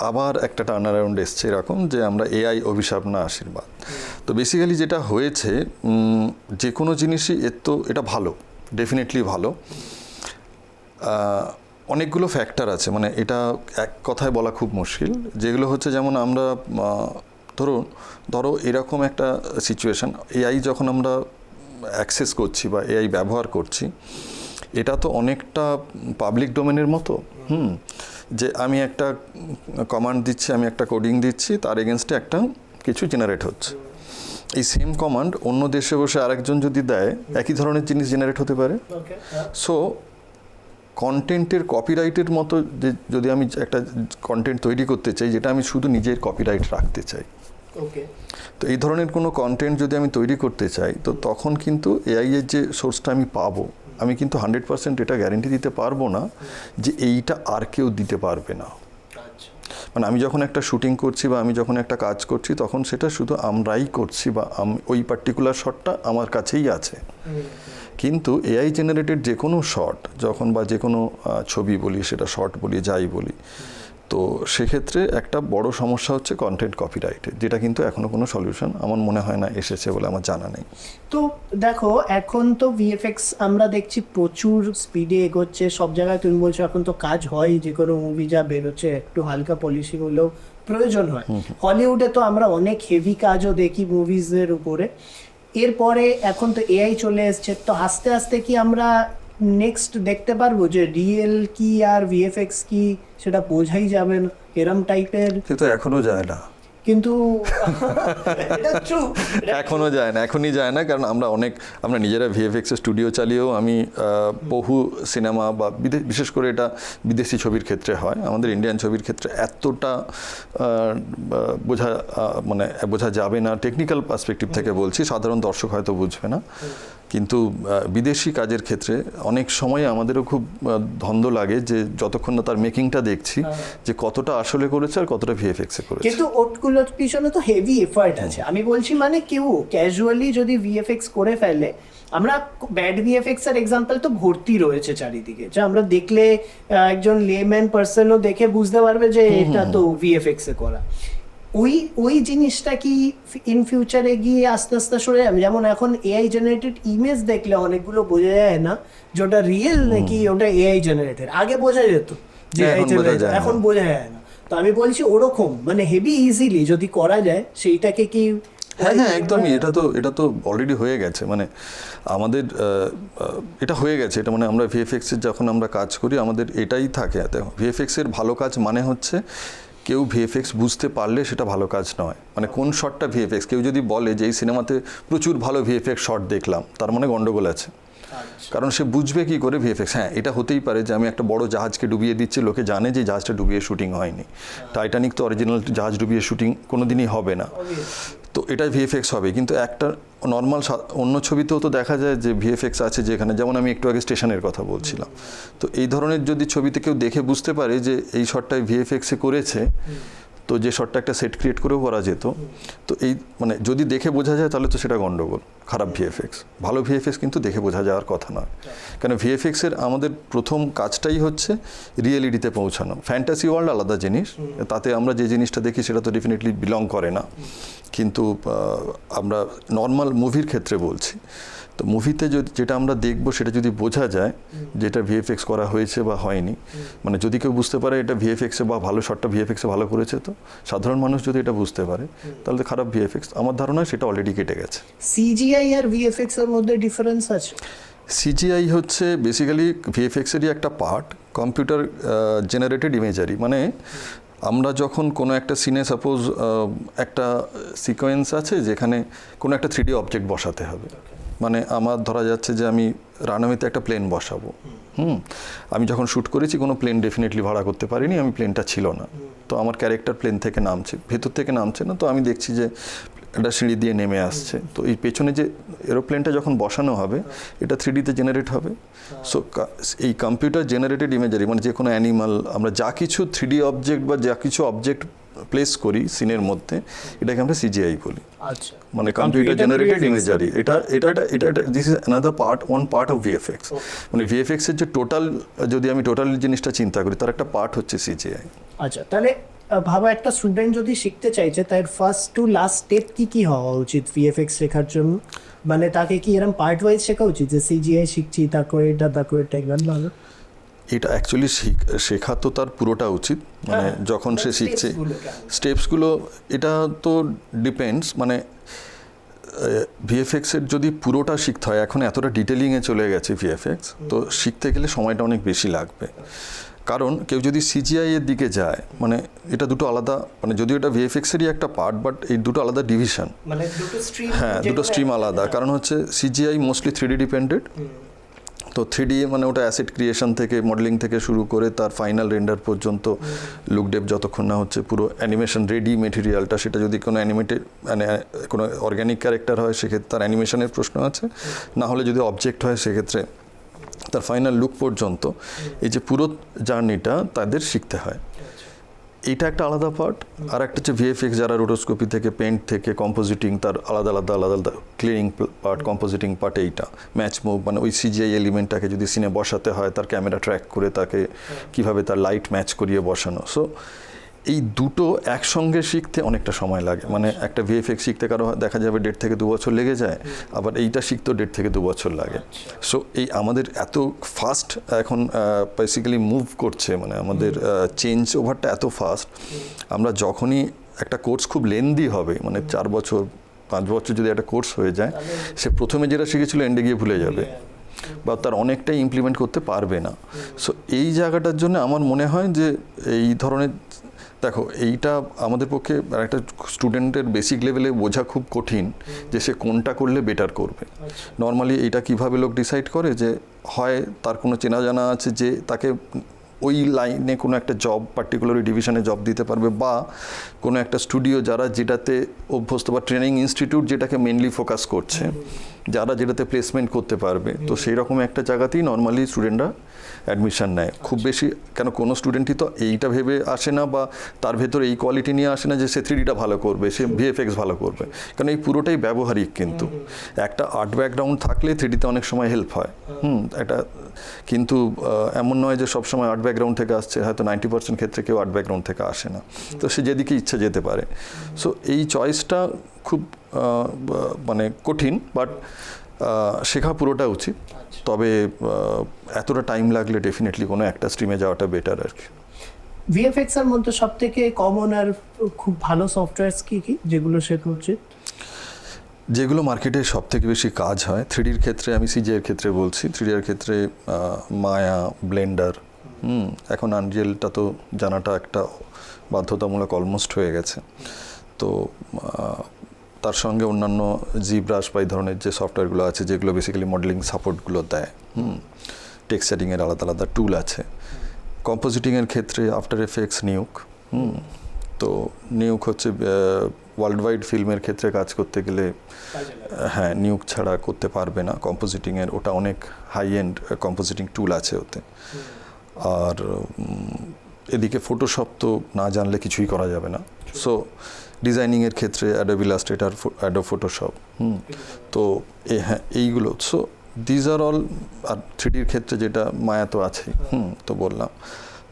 আবার একটা টার্ন অ্যারাউন্ড এসছে এরকম, যে আমরা এআই অভিশাপ না আশীর্বাদ। তো বেসিক্যালি যেটা হয়েছে, যে কোনো জিনিসই এটা ভালো, ডেফিনেটলি ভালো। অনেকগুলো ফ্যাক্টর আছে, মানে এটা এক কথায় বলা খুব মুশকিল। যেগুলো হচ্ছে যেমন আমরা ধরো এরকম একটা সিচুয়েশান, এআই যখন আমরা অ্যাক্সেস করছি বা এআই ব্যবহার করছি, এটা তো অনেকটা পাবলিক ডোমেনের মতো। যে আমি একটা কমান্ড দিচ্ছি, আমি একটা কোডিং দিচ্ছি, তার এগেনস্টে একটা কিছু জেনারেট হচ্ছে। এই সেম কমান্ড অন্য দেশে বসে আরেকজন যদি দেয়, একই ধরনের জিনিস জেনারেট হতে পারে। সো কন্টেন্টের কপিরাইটের মতো, যে যদি আমি একটা কন্টেন্ট তৈরি করতে চাই যেটা আমি শুধু নিজের কপিরাইট রাখতে চাই, তো এই ধরনের কোনো কন্টেন্ট যদি আমি তৈরি করতে চাই, তো তখন কিন্তু এআই এর যে সোর্সটা আমি পাবো, আমি কিন্তু 100% এটা গ্যারেন্টি দিতে পারবো না যে এইটা আর কেউ দিতে পারবে না। মানে আমি যখন একটা শুটিং করছি বা আমি যখন একটা কাজ করছি, তখন সেটা শুধু আমরাই করছি বা ওই পার্টিকুলার শটটা আমার কাছেই আছে। কিন্তু এআই জেনারেটেড যে কোনো শট যখন, বা যে কোনো ছবি বলি, সেটা শট বলি, যাই বলি, তো সেক্ষেত্রে একটা বড় সমস্যা হচ্ছে কন্টেন্ট কপিরাইটের, যেটা কিন্তু এখনো কোনো সলিউশন আমার মনে হয় না এসেছে বলে আমার জানা নেই। তো দেখো, এখন তো ভিএফএক্স আমরা দেখছি প্রচুর স্পিডে এগোচ্ছে সব জায়গায়। তুমি বলছো এখন তো কাজ হয়, যে কোনো মুভি যা বেরোচ্ছে একটু হালকা পলিশিং হলেও প্রয়োজন হয়। হলিউডে তো আমরা অনেক হেভি কাজও দেখি মুভিজের উপরে। এরপরে এখন তো এআই চলে এসছে, তো আস্তে আস্তে কি আমরা নেক্সট দেখতে পারবো যে রিয়েল কি আর ভিএফএক্স কি সেটা বোঝাই যাবে না, এরম টাইপের? কিন্তু এখনো যায় না, কিন্তু এখনো যায় না, এখনই যায় না। কারণ আমরা নিজেরা ভিএফএক্স স্টুডিও চালিয়েও, আমি বহু সিনেমা বা বিশেষ করে এটা বিদেশি ছবির ক্ষেত্রে হয়, আমাদের ইন্ডিয়ান ছবির ক্ষেত্রে এতটা বোঝা যাবে না। টেকনিক্যাল পার্সপেক্টিভ থেকে বলছি, সাধারণ দর্শক হয়তো বুঝবে না, কিন্তু বিদেশি কাজের ক্ষেত্রে অনেক সময় আমাদেরও খুব ধন্দ লাগে যে যতক্ষণ না তার মেকিংটা দেখছি যে কতটা আসলে করেছে আর কতটা ভিএফএক্সে করেছে। কিন্তু ওগুলোর পিছনে তো হেভি এফার্ট আছে। আমি বলছি মানে কেউ ক্যাজুয়ালি যদি ভিএফএক্স করে ফেলে, আমরা ব্যাড ভিএফএক্স এর এক্সাম্পল তো ভর্তি রয়েছে চারিদিকে, যে আমরা দেখলে একজন লেম্যান পার্সনও দেখে বুঝতে পারবে যে এটা তো ভিএফএক্স এ করা। ওই জিনিসটা কি ইন ফিউচারে গিয়ে আস্তে আস্তে সরে যাবে? যেমন এখন এআই জেনারেটেড ইমেজ দেখলে অনেকগুলো বোঝা যায় না যে ওটা রিয়েল নাকি ওটা এআই জেনারেটেড। আগে বোঝা যেত যে এআই জেনারেটেড, এখন বোঝা যায় না। তো আমি বলছি ওরকম মানে হেভি ইজিলি যদি করা যায় সেইটাকে কি? হ্যাঁ, একদমই। এটা তো অলরেডি হয়ে গেছে, মানে আমাদের এটা হয়ে গেছে। এটা মানে আমরা ভিএফএক্সের যখন আমরা কাজ করি, আমাদের এটাই থাকে। ভিএফএক্সের ভালো কাজ মানে হচ্ছে কেউ ভিএফএক্স বুঝতে পারলে সেটা ভালো কাজ নয়। মানে কোন শটটা ভিএফএক্স, কেউ যদি বলে যে এই সিনেমাতে প্রচুর ভালো ভিএফএক্স শট দেখলাম, তার মানে গন্ডগোল আছে। কারণ সে বুঝবে কি করে ভিএফএক্স? হ্যাঁ, এটা হতেই পারে যে আমি একটা বড় জাহাজকে ডুবিয়ে দিচ্ছি, লোকে জানে যে জাহাজটা ডুবিয়ে শুটিং হয়নি। টাইটানিক তো অরিজিনাল জাহাজ ডুবিয়ে শুটিং কোনো দিনই হবে না, তো এটা ভিএফএক্স হবে। কিন্তু একটা নর্মাল অন্য ছবিতেও তো দেখা যায় যে ভিএফএক্স আছে, যেখানে যেমন আমি একটু আগে স্টেশনের কথা বলছিলাম। তো এই ধরনের যদি ছবিতে কেউ দেখে বুঝতে পারে যে এই শটটাই ভিএফএক্সে করেছে, তো যে শটটা একটা সেট ক্রিয়েট করেও করা যেত, তো এই মানে যদি দেখে বোঝা যায় তাহলে তো সেটা গন্ডগোল, খারাপ ভিএফএক্স। ভালো ভিএফএক্স কিন্তু দেখে বোঝা যাওয়ার কথা নয়। কারণ ভিএফএক্সের আমাদের প্রথম কাজটাই হচ্ছে রিয়েলিটিতে পৌঁছানো। ফ্যান্টাসি ওয়ার্ল্ড আলাদা জিনিস, তাতে আমরা যে জিনিসটা দেখি সেটা তো ডেফিনেটলি বিলং করে না। কিন্তু আমরা নর্মাল মুভির ক্ষেত্রে বলছি, তো মুভিতে যেটা আমরা দেখবো সেটা যদি বোঝা যায় যেটা ভিএফএক্স করা হয়েছে বা হয়নি, মানে যদি কেউ বুঝতে পারে এটা ভিএফএক্সে বা ভালো শটটা ভিএফএক্সে ভালো করেছে, তো সাধারণ মানুষ যদি এটা বুঝতে পারে তাহলে খারাপ ভিএফএক্স আমার ধারণা সেটা অলরেডি কেটে গেছে। সিজিআই আর ভিএফএক্স এর মধ্যে ডিফারেন্স আছে? সিজিআই হচ্ছে বেসিক্যালি ভিএফএক্সেরই একটা পার্ট, কম্পিউটার জেনারেটেড ইমেজারি। মানে আমরা যখন কোনো একটা সিনে সাপোজ একটা সিকোয়েন্স আছে যেখানে কোনো একটা 3D অবজেক্ট বসাতে হবে, মানে আমার ধরা যাচ্ছে যে আমি রানওয়েতে একটা প্লেন বসাবো। আমি যখন শ্যুট করেছি কোনো প্লেন ডেফিনেটলি ভাড়া করতে পারিনি, আমি প্লেনটা ছিল না, তো আমার ক্যারেক্টার প্লেন থেকে নামছে, ভেতর থেকে নামছে না, তো আমি দেখছি যে একটা সিঁড়ি দিয়ে নেমে আসছে। তো এই পেছনে যে এরোপ্লেনটা যখন বসানো হবে এটা 3Dতে জেনারেট হবে। সো এই কম্পিউটার জেনারেটেড ইমেজারি মানে যে কোনো অ্যানিমাল, আমরা যা কিছু 3D অবজেক্ট বা যা কিছু অবজেক্ট প্লেস করি সিনের মধ্যে, এটাকে আমরা সিজিআই বলি। আচ্ছা, মানে কম্পিউটার জেনারেটেড ইমেজারি। এটা this is another part, one part of VFX. মানে ভিএফএক্স এর যে যদি আমি টোটাল জিনিসটা চিন্তা করি, তার একটা পার্ট হচ্ছে সিজিআই। আচ্ছা, তাহলে ভাবা একটা স্টুডেন্ট যদি শিখতে চাইছে, তার ফার্স্ট টু লাস্ট স্টেপ কি হওয়া উচিত ভিএফএক্স শেখার জন্য? মানে তাকে কি এরকম পার্ট ওয়াইজ শেখা উচিত যে সিজিআই শিখছি, তারপরে এটা, তারপরে এটা? এটা অ্যাকচুয়ালি শেখা তো তার পুরোটা উচিত, মানে যখন সে শিখছে স্টেপসগুলো, এটা তো ডিপেন্ডস, মানে ভিএফএক্সের যদি পুরোটা শিখতে হয়, এখন এতটা ডিটেলিংয়ে চলে গেছে ভিএফএক্স, তো শিখতে গেলে সময়টা অনেক বেশি লাগবে। কারণ কেউ যদি সিজিআই এর দিকে যায়, মানে এটা দুটো আলাদা, মানে যদিও এটা ভিএফএক্সেরই একটা পার্ট, বাট এই দুটো আলাদা ডিভিশন, মানে দুটো স্ট্রিম, হ্যাঁ দুটো স্ট্রিম আলাদা। কারণ হচ্ছে সিজিআই মোস্টলি 3D ডিপেন্ডেড, তো 3D মানে ওটা অ্যাসেট ক্রিয়েশন থেকে মডেলিং থেকে শুরু করে তার ফাইনাল রেন্ডার পর্যন্ত লুক ডেপ যতক্ষণ না হচ্ছে পুরো অ্যানিমেশন রেডি মেটেরিয়ালটা, সেটা যদি কোনো অ্যানিমেটেড মানে কোনো অর্গ্যানিক ক্যারেক্টার হয় সেক্ষেত্রে তার অ্যানিমেশনের প্রশ্ন আছে, না হলে যদি অবজেক্ট হয় সেক্ষেত্রে তার ফাইনাল লুক পর্যন্ত এই যে পুরো জার্নিটা তাদের শিখতে হয়। এইটা একটা আলাদা পার্ট। আর একটা হচ্ছে ভিএফএক্স, যারা রোটোস্কোপি থেকে পেন্ট থেকে কম্পোজিটিং, তার আলাদা আলাদা আলাদা আলাদা ক্লিনিং পার্ট, কম্পোজিটিং পার্ট, এইটা ম্যাচ মুভ, মানে ওই সিজিআই এলিমেন্টটাকে যদি সিনে বসাতে হয় তার ক্যামেরা ট্র্যাক করে তাকে কিভাবে তার লাইট ম্যাচ করিয়ে বসানো। সো এই দুটো একসঙ্গে শিখতে অনেকটা সময় লাগে, মানে একটা ভিএফএক্স শিখতে কারো দেখা যাবে 1.5 থেকে 2 বছর লেগে যায়, আবার এইটা শিখতেও 1.5 থেকে 2 বছর লাগে। সো এই আমাদের এত ফাস্ট এখন বেসিক্যালি মুভ করছে, মানে আমাদের চেঞ্জ ওভারটা এত ফাস্ট, আমরা যখনই একটা কোর্স খুব লেন্দি হবে, মানে 4 বছর 5 বছর যদি একটা কোর্স হয়ে যায়, সে প্রথমে যেটা শিখেছিল এন্ডে গিয়ে ভুলে যাবে বা তার অনেকটাই ইমপ্লিমেন্ট করতে পারবে না। সো এই জায়গাটার জন্য আমার মনে হয় যে এই ধরনের, দেখো এইটা আমাদের পক্ষে একটা স্টুডেন্টের বেসিক লেভেলে বোঝা খুব কঠিন যে সে কোনটা করলে বেটার করবে। নর্মালি এইটা কিভাবে লোক ডিসাইড করে, যে হয় তার কোনো চেনা জানা আছে যে তাকে ওই লাইনে কোনো একটা জব, পার্টিকুলার ডিভিশনে জব দিতে পারবে, বা কোনো একটা স্টুডিও যারা যেটাতে অভ্যস্ত, বা ট্রেনিং ইনস্টিটিউট যেটাকে মেনলি ফোকাস করছে, যারা যেটাতে প্লেসমেন্ট করতে পারবে, তো সেই রকম একটা জায়গাতেই নর্মালি স্টুডেন্টরা অ্যাডমিশন নেয়। খুব বেশি কেন কোনো স্টুডেন্টই তো এইটা ভেবে আসে না, বা তার ভেতরে এই কোয়ালিটি নিয়ে আসে না যে সে 3Dটা ভালো করবে, সে ভিএফএক্স ভালো করবে, কারণ এই পুরোটাই ব্যবহারিক। কিন্তু একটা আর্ট ব্যাকগ্রাউন্ড থাকলে 3Dতে অনেক সময় হেল্প হয়, এটা কিন্তু এমন নয় যে সবসময় আর্ট ব্যাকগ্রাউন্ড থেকে আসছে, হয়তো 90% ক্ষেত্রে কেউ আর্ট ব্যাকগ্রাউন্ড থেকে আসে না, তো সে যেদিকে ইচ্ছা যেতে পারে। সো এই চয়েসটা খুব মানে কঠিন, বাট শেখা পুরোটা উচিত। তবে এতটা টাইম লাগলে ডেফিনেটলি কোনো একটা স্ট্রিমে যাওয়াটা বেটার আর কি। ভিএফএক্স এর মধ্যে সব থেকে কমন আর খুব ভালো সফটওয়্যার কি কি যেগুলো শেখা উচিত? যেগুলো মার্কেটে সব থেকে বেশি কাজ হয় 3Dর ক্ষেত্রে, আমি সিজিআইয়ের ক্ষেত্রে বলছি, 3Dর ক্ষেত্রে মায়া, ব্লেন্ডার, এখন আনরিয়েলটা তো জানাটা একটা বাধ্যতামূলক অলমোস্ট হয়ে গেছে। তো তার সঙ্গে অন্যান্য জিব্রাশ বা এই ধরনের যে সফটওয়্যারগুলো আছে যেগুলো বেসিক্যালি মডেলিং সাপোর্টগুলো দেয়, টেক্সচারিংয়ের আলাদা আলাদা টুল আছে। কম্পোজিটিংয়ের ক্ষেত্রে আফটার এফেক্টস, নিউক, তো নিউক হচ্ছে ওয়ার্ল্ড ওয়াইড ফিল্মের ক্ষেত্রে কাজ করতে গেলে, হ্যাঁ নিউক ছাড়া করতে পারবে না কম্পোজিটিংয়ের, ওটা অনেক হাই এন্ড কম্পোজিটিং টুল আছে ওতে। আর এদিকে ফটোশপ তো না জানলে কিছুই করা যাবে না। সো ডিজাইনিংয়ের ক্ষেত্রে অ্যাডোবি ইলাস্ট্রেটর, অ্যাডোব ফটোশপ, তো হ্যাঁ এইগুলো। So these are all. আর 3Dর ক্ষেত্রে যেটা মায়া তো আছেই, তো বললাম,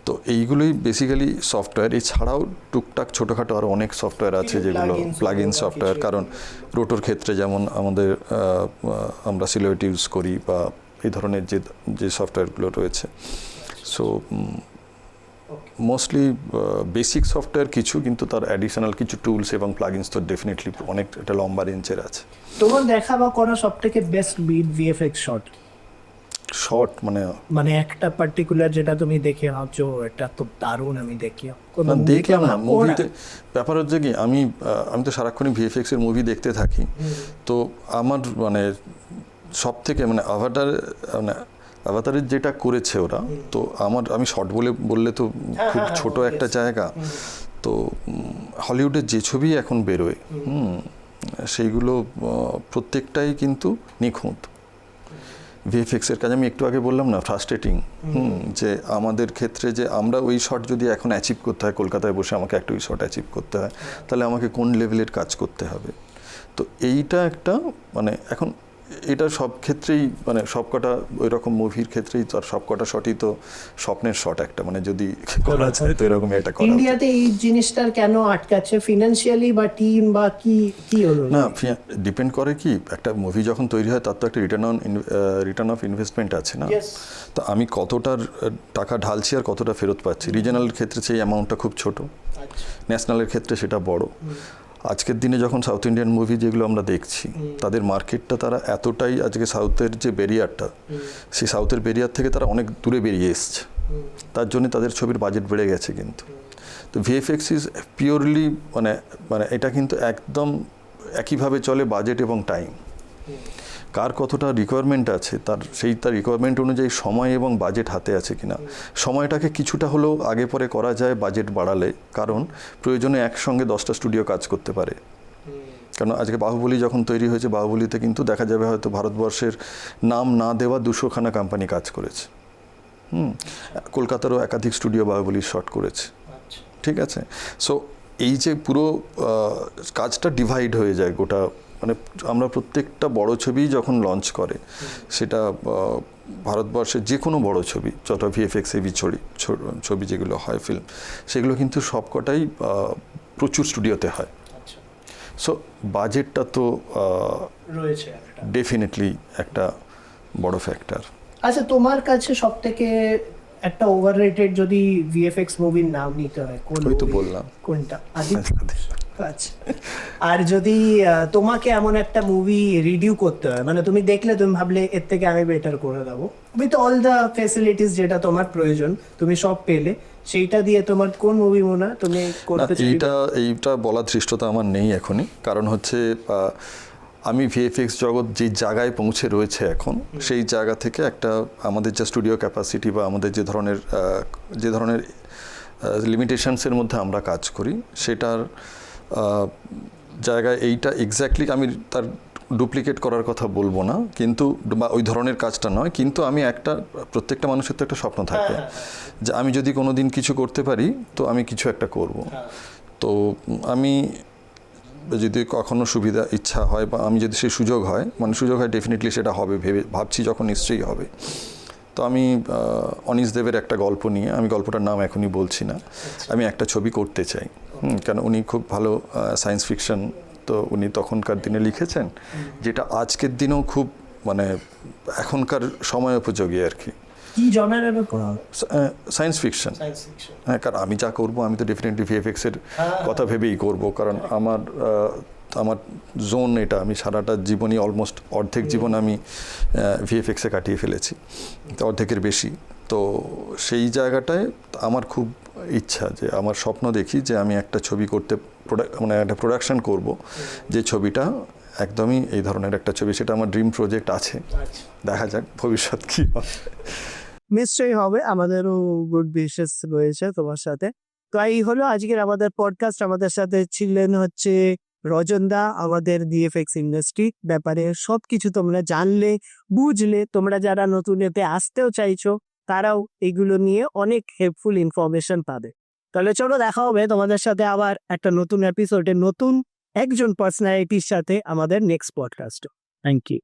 তো এইগুলোই বেসিক্যালি সফটওয়্যার। এছাড়াও টুকটাক ছোটোখাটো আরও অনেক সফটওয়্যার আছে যেগুলো প্লাগ ইন সফটওয়্যার, কারণ রোটোর ক্ষেত্রে যেমন আমাদের আমরা সিলোয়েট ইউজ করি, বা এই ধরনের যে সফটওয়্যারগুলো রয়েছে। সো মোস্টলি বেসিক সফটওয়্যার কিছু, কিন্তু তার অ্যাডিশনাল কিছু টুলস এবং প্লাগইনস তো ডেফিনেটলি অনেক একটা লম্বা রেঞ্জের আছে। তোমার দেখা বা করা সব থেকে বেস্ট ভিএফএক্স শট মানে একটা পার্টিকুলার যেটা তুমি দেখে ভাবছো এটা তো দারুণ, আমি দেখলাম না মুভিতে। ব্যাপার হচ্ছে কি, আমি তো সারাক্ষণই ভিএফএক্স এর মুভি দেখতে থাকি, তো আমার মানে সব থেকে মানে আভাটারের যেটা করেছে ওরা, তো আমি শর্ট বললে তো খুব ছোট একটা জায়গা। তো হলিউডের যে ছবি এখন বেরোয়, সেইগুলো প্রত্যেকটাই কিন্তু নিখুঁত। ভিএফএক্সের কাজ আমি একটু আগে বললাম না, ফ্রাস্ট্রেটিং, যে আমাদের ক্ষেত্রে যে আমরা ওই শট যদি এখন অ্যাচিভ করতে হয়, কলকাতায় বসে আমাকে একটা ওই শট অ্যাচিভ করতে হয়, তাহলে আমাকে কোন লেভেলের কাজ করতে হবে। তো এইটা একটা মানে এখন এটা সব ক্ষেত্রেই মানে সবকটা ওই রকম মুভির ক্ষেত্রেই তো আর সবকটা শটই তো স্বপ্নের শট একটা, মানে যদি করা যায় তো এরকমই একটা করা উচিত। ইন্ডিয়াতে এই জিনিসটার কেন আটকাচ্ছে, ফিনান্সিয়ালি বা টিম বা কি হলো? না, ডিপেন্ড করে কি, একটা মুভি যখন তৈরি হয় তার তো একটা রিটার্ন অফ ইনভেস্টমেন্ট আছে না। Yes. তো আমি কতটার টাকা ঢালছি আর কতটা ফেরত পাচ্ছি। রিজনালের ক্ষেত্রে সেই অ্যামাউন্টটা খুব ছোট, ন্যাশনালের ক্ষেত্রে সেটা বড়। আজকের দিনে যখন সাউথ ইন্ডিয়ান মুভি যেগুলো আমরা দেখছি, তাদের মার্কেটটা তারা এতটাই, আজকে সাউথের যে ব্যারিয়ারটা, সেই সাউথের ব্যারিয়ার থেকে তারা অনেক দূরে বেরিয়ে এসছে, তার জন্য তাদের ছবির বাজেট বেড়ে গেছে। কিন্তু তো ভিএফএক্স ইজ পিওরলি মানে মানে এটা কিন্তু একদম একইভাবে চলে বাজেট এবং টাইম। কার কতটা রিকোয়ারমেন্ট আছে তার রিকোয়ারমেন্ট অনুযায়ী সময় এবং বাজেট হাতে আছে কিনা। সময়টাকে কিছুটা হলেও আগে পরে করা যায় বাজেট বাড়ালে, কারণ প্রয়োজনে একসঙ্গে 10টা স্টুডিও কাজ করতে পারে। কারণ আজকে বাহুবলী যখন তৈরি হয়েছে, বাহুবলীতে কিন্তু দেখা যাবে হয়তো ভারতবর্ষের নাম না দেওয়া 200খানা কোম্পানি কাজ করেছে। কলকাতারও একাধিক স্টুডিও বাহুবলীর শট করেছে, ঠিক আছে। সো এই যে পুরো কাজটা ডিভাইড হয়ে যায় গোটা, মানে আমরা প্রত্যেকটা বড় ছবি যখন লঞ্চ করে, সেটা ভারতবর্ষের যে কোনো বড় ছবি, যত ভিএফএক্স হেভি ছবি যেগুলো হয় ফিল্ম, সেগুলো কিন্তু সবকটাই প্রচুর স্টুডিওতে হয়। সো বাজেটটা তো রয়েছে ডেফিনেটলি একটা বড় ফ্যাক্টর। আচ্ছা, তোমার কাছে সব থেকে একটা ওভাররেটেড যদি ভিএফএক্স মুভির নাম নিতে হয়, কোন ওই তো movie? বললাম। কোনটা? আচ্ছা, আর যদি তোমাকে এমন একটা মুভি রিডিউ করতে হয়, মানে তুমি দেখলে তুমি ভাবলে এর থেকে আমি বেটার করে দেবো, উইথ অল দ্য ফ্যাসিলিটিস যেটা তোমার প্রয়োজন তুমি সব পেলে, সেইটা দিয়ে তোমার কোন মুভি মনে হয় তুমি করতে চাইবে? এইটা বলার ধৃষ্টতা আমার নেই এখনই। কারণ হচ্ছে আমি ভিএফএক্স জগৎ যে জায়গায় পৌঁছে রয়েছে এখন, সেই জায়গা থেকে একটা আমাদের যে স্টুডিও ক্যাপাসিটি বা আমাদের যে ধরনের লিমিটেশনসের মধ্যে আমরা কাজ করি, সেটার জায়গায় এইটা এক্স্যাক্টলি আমি তার ডুপ্লিকেট করার কথা বলবো না, কিন্তু বা ওই ধরনের কাজটা নয়। কিন্তু আমি প্রত্যেকটা মানুষের তো একটা স্বপ্ন থাকে যে আমি যদি কোনো দিন কিছু করতে পারি তো আমি কিছু একটা করব। তো আমি যদি কখনো ইচ্ছা হয় বা আমি যদি সেই সুযোগ হয় ডেফিনেটলি সেটা হবে, ভাবছি যখন নিশ্চয়ই হবে। তো আমি অনিশ দেবের একটা গল্প নিয়ে, আমি গল্পটার নাম এখনই বলছি না, আমি একটা ছবি করতে চাই। কারণ উনি খুব ভালো সায়েন্স ফিকশন তো উনি তখনকার দিনে লিখেছেন, যেটা আজকের দিনেও খুব মানে এখনকার সময় উপযোগী আর কি। কি জনারের উপর? Science fiction. হ্যাঁ, কারণ আমি যা করবো আমি তো ডেফিনেটলি ভিএফএক্সের কথা ভেবেই করব, কারণ আমার জোন এটা। আমি সারাটা জীবনই অলমোস্ট অর্ধেক জীবন আমি ভিএফএক্সে কাটিয়ে ফেলেছি, অর্ধেকের বেশি। তো সেই জায়গাটায় আমার খুব ইচ্ছা, যে আমার স্বপ্ন দেখি যে আমি একটা ছবি করতে, মানে একটা প্রোডাকশন করব, যে ছবিটা একদমই এই ধরনের একটা ছবি। সেটা আমার ড্রিম প্রজেক্ট আছে, দেখা যাক ভবিষ্যৎ কী হয়। নিশ্চয়ই হবে, আমাদেরও গুড উইশেস রয়েছে তোমার সাথে। তো এই হলো আজকের আমাদের পডকাস্ট। আমাদের সাথে ছিলেন হচ্ছে রজনদা, আমাদের ভিএফএক্স ইন্ডাস্ট্রি ব্যাপারে সবকিছু তোমরা জানলে, বুঝলে। তোমরা যারা নতুন এতে আসতেও চাইছো, তারাও এগুলো নিয়ে অনেক হেল্পফুল ইনফরমেশন পাবে। তাহলে চলো, দেখা হবে তোমাদের সাথে আবার একটা নতুন এপিসোডে, নতুন একজন পার্সোনালিটির সাথে আমাদের নেক্সট পডকাস্ট। Thank you.